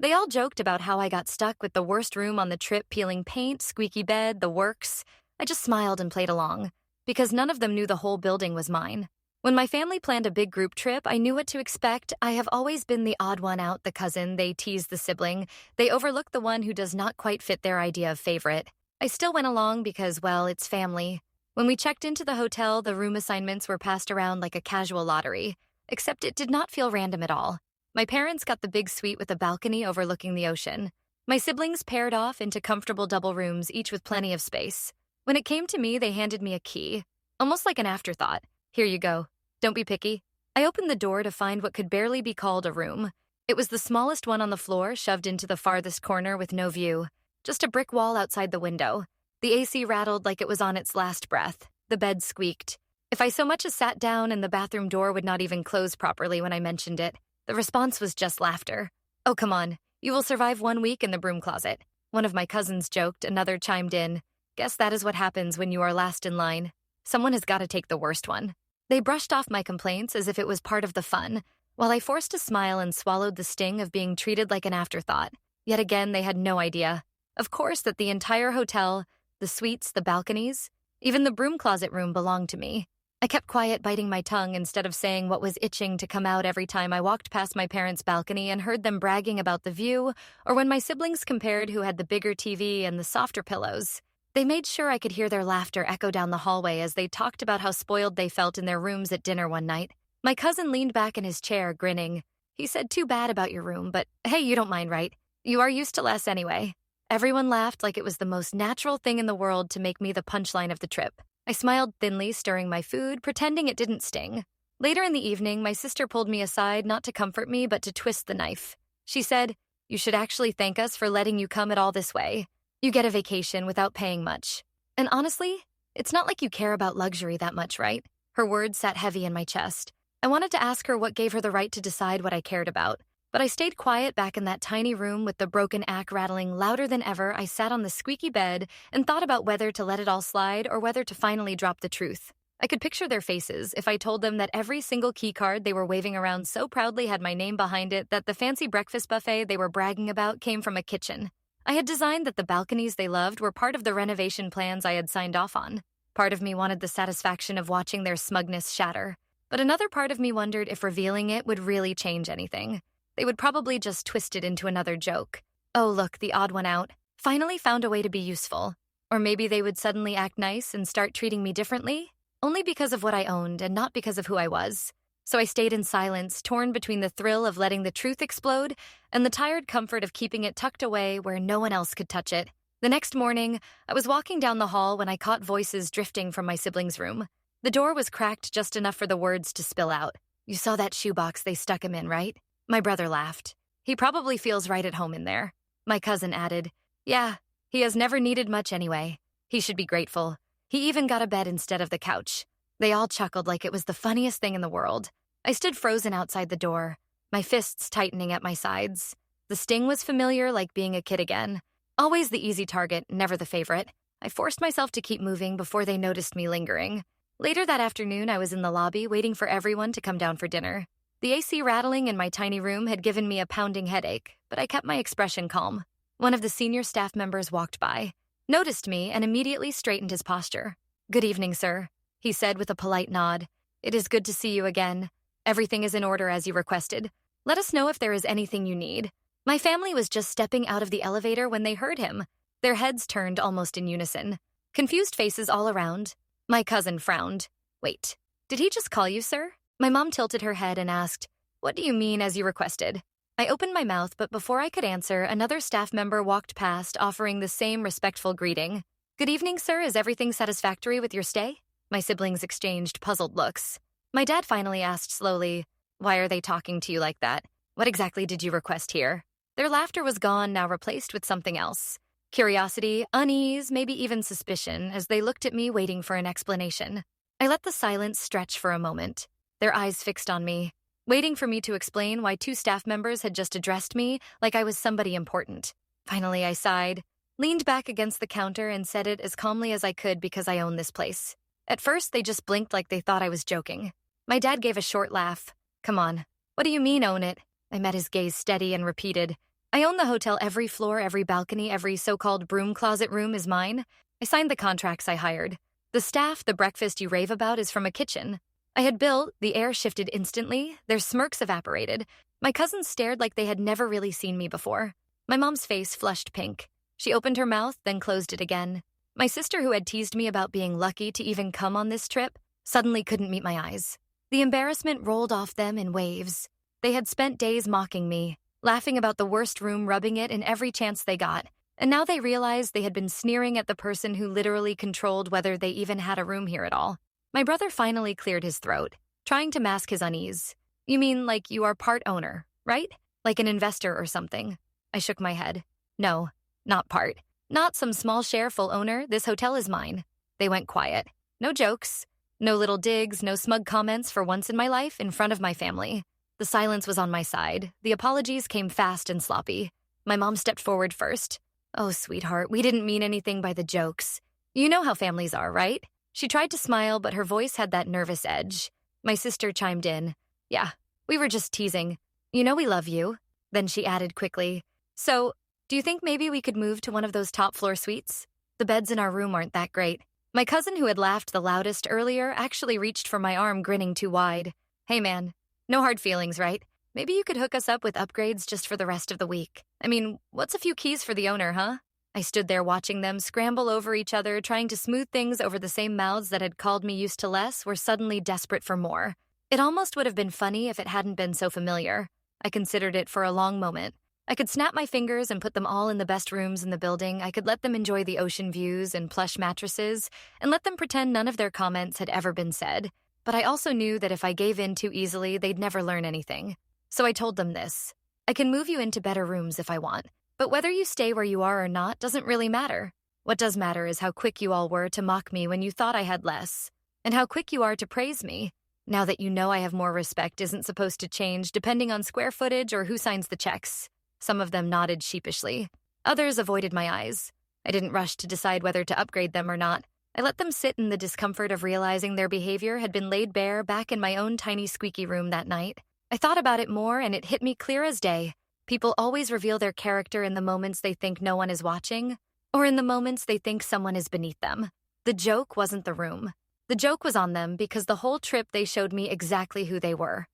They all joked about how I got stuck with the worst room on the trip, peeling paint, squeaky bed, the works. I just smiled and played along, because none of them knew the whole building was mine. When my family planned a big group trip, I knew what to expect. I have always been the odd one out, the cousin. They tease the sibling. They overlook the one who does not quite fit their idea of favorite. I still went along because, well, it's family. When we checked into the hotel, the room assignments were passed around like a casual lottery, except it did not feel random at all. My parents got the big suite with a balcony overlooking the ocean. My siblings paired off into comfortable double rooms, each with plenty of space. When it came to me, they handed me a key, almost like an afterthought. Here you go. Don't be picky. I opened the door to find what could barely be called a room. It was the smallest one on the floor, shoved into the farthest corner with no view. Just a brick wall outside the window. The AC rattled like it was on its last breath. The bed squeaked. If I so much as sat down and the bathroom door would not even close properly when I mentioned it, the response was just laughter. Oh, come on. You will survive 1 week in the broom closet. One of my cousins joked, another chimed in. Guess that is what happens when you are last in line. Someone has got to take the worst one. They brushed off my complaints as if it was part of the fun, while I forced a smile and swallowed the sting of being treated like an afterthought. Yet again, they had no idea. Of course, that the entire hotel, the suites, the balconies, even the broom closet room belonged to me. I kept quiet, biting my tongue instead of saying what was itching to come out every time I walked past my parents' balcony and heard them bragging about the view, or when my siblings compared who had the bigger TV and the softer pillows. They made sure I could hear their laughter echo down the hallway as they talked about how spoiled they felt in their rooms at dinner one night. My cousin leaned back in his chair, grinning. He said, "Too bad about your room, but hey, you don't mind, right? You are used to less anyway." Everyone laughed like it was the most natural thing in the world to make me the punchline of the trip. I smiled thinly, stirring my food, pretending it didn't sting. Later in the evening, my sister pulled me aside not to comfort me, but to twist the knife. She said, "You should actually thank us for letting you come at all this way. You get a vacation without paying much. And honestly, it's not like you care about luxury that much, right?" Her words sat heavy in my chest. I wanted to ask her what gave her the right to decide what I cared about, but I stayed quiet back in that tiny room with the broken ack rattling louder than ever. I sat on the squeaky bed and thought about whether to let it all slide or whether to finally drop the truth. I could picture their faces if I told them that every single key card they were waving around so proudly had my name behind it, that the fancy breakfast buffet they were bragging about came from a kitchen. I had designed that the balconies they loved were part of the renovation plans I had signed off on. Part of me wanted the satisfaction of watching their smugness shatter, but another part of me wondered if revealing it would really change anything. They would probably just twist it into another joke. Oh, look, the odd one out. Finally found a way to be useful. Or maybe they would suddenly act nice and start treating me differently, only because of what I owned and not because of who I was. So I stayed in silence, torn between the thrill of letting the truth explode and the tired comfort of keeping it tucked away where no one else could touch it. The next morning, I was walking down the hall when I caught voices drifting from my siblings' room. The door was cracked just enough for the words to spill out. "You saw that shoebox they stuck him in, right?" My brother laughed. "He probably feels right at home in there." My cousin added, "Yeah, he has never needed much anyway. He should be grateful. He even got a bed instead of the couch." They all chuckled like it was the funniest thing in the world. I stood frozen outside the door, my fists tightening at my sides. The sting was familiar, like being a kid again. Always the easy target, never the favorite. I forced myself to keep moving before they noticed me lingering. Later that afternoon, I was in the lobby waiting for everyone to come down for dinner. The AC rattling in my tiny room had given me a pounding headache, but I kept my expression calm. One of the senior staff members walked by, noticed me, and immediately straightened his posture. "Good evening, sir," he said with a polite nod. "It is good to see you again. Everything is in order as you requested. Let us know if there is anything you need." My family was just stepping out of the elevator when they heard him. Their heads turned almost in unison. Confused faces all around. My cousin frowned. "Wait, did he just call you, sir?" My mom tilted her head and asked, "What do you mean as you requested?" I opened my mouth, but before I could answer, another staff member walked past, offering the same respectful greeting. "Good evening, sir. Is everything satisfactory with your stay?" My siblings exchanged puzzled looks. My dad finally asked slowly, "Why are they talking to you like that? What exactly did you request here?" Their laughter was gone, now replaced with something else. Curiosity, unease, maybe even suspicion, as they looked at me waiting for an explanation. I let the silence stretch for a moment, their eyes fixed on me, waiting for me to explain why two staff members had just addressed me like I was somebody important. Finally, I sighed, leaned back against the counter, and said it as calmly as I could because I own this place. At first, they just blinked like they thought I was joking. My dad gave a short laugh. "Come on. What do you mean, own it?" I met his gaze steady and repeated, I own the hotel. Every floor, every balcony, every so-called broom closet room is mine. I signed the contracts I hired. The staff, the breakfast you rave about is from a kitchen. I had built, the air shifted instantly, their smirks evaporated. My cousins stared like they had never really seen me before. My mom's face flushed pink. She opened her mouth, then closed it again. My sister, who had teased me about being lucky to even come on this trip, suddenly couldn't meet my eyes. The embarrassment rolled off them in waves. They had spent days mocking me, laughing about the worst room, rubbing it in every chance they got. And now they realized they had been sneering at the person who literally controlled whether they even had a room here at all. My brother finally cleared his throat, trying to mask his unease. You mean like you are part owner, right? Like an investor or something? I shook my head. No, not part. Not some small share full owner. This hotel is mine. They went quiet. No jokes. No little digs, no smug comments for once in my life in front of my family. The silence was on my side. The apologies came fast and sloppy. My mom stepped forward first. Oh, sweetheart, we didn't mean anything by the jokes. You know how families are, right? She tried to smile, but her voice had that nervous edge. My sister chimed in. Yeah, we were just teasing. You know we love you. Then she added quickly. So, do you think maybe we could move to one of those top floor suites? The beds in our room aren't that great. My cousin, who had laughed the loudest earlier, actually reached for my arm, grinning too wide. Hey man, no hard feelings, right? Maybe you could hook us up with upgrades just for the rest of the week. I mean, what's a few keys for the owner, huh? I stood there watching them scramble over each other, trying to smooth things over the same mouths that had called me used to less, were suddenly desperate for more. It almost would have been funny if it hadn't been so familiar. I considered it for a long moment. I could snap my fingers and put them all in the best rooms in the building. I could let them enjoy the ocean views and plush mattresses, and let them pretend none of their comments had ever been said. But I also knew that if I gave in too easily, they'd never learn anything. So I told them this. I can move you into better rooms if I want, but whether you stay where you are or not doesn't really matter. What does matter is how quick you all were to mock me when you thought I had less, and how quick you are to praise me. Now that you know I have more respect isn't supposed to change depending on square footage or who signs the checks. Some of them nodded sheepishly. Others avoided my eyes. I didn't rush to decide whether to upgrade them or not. I let them sit in the discomfort of realizing their behavior had been laid bare back in my own tiny squeaky room that night. I thought about it more and it hit me clear as day. People always reveal their character in the moments they think no one is watching, or in the moments they think someone is beneath them. The joke wasn't the room. The joke was on them because the whole trip they showed me exactly who they were.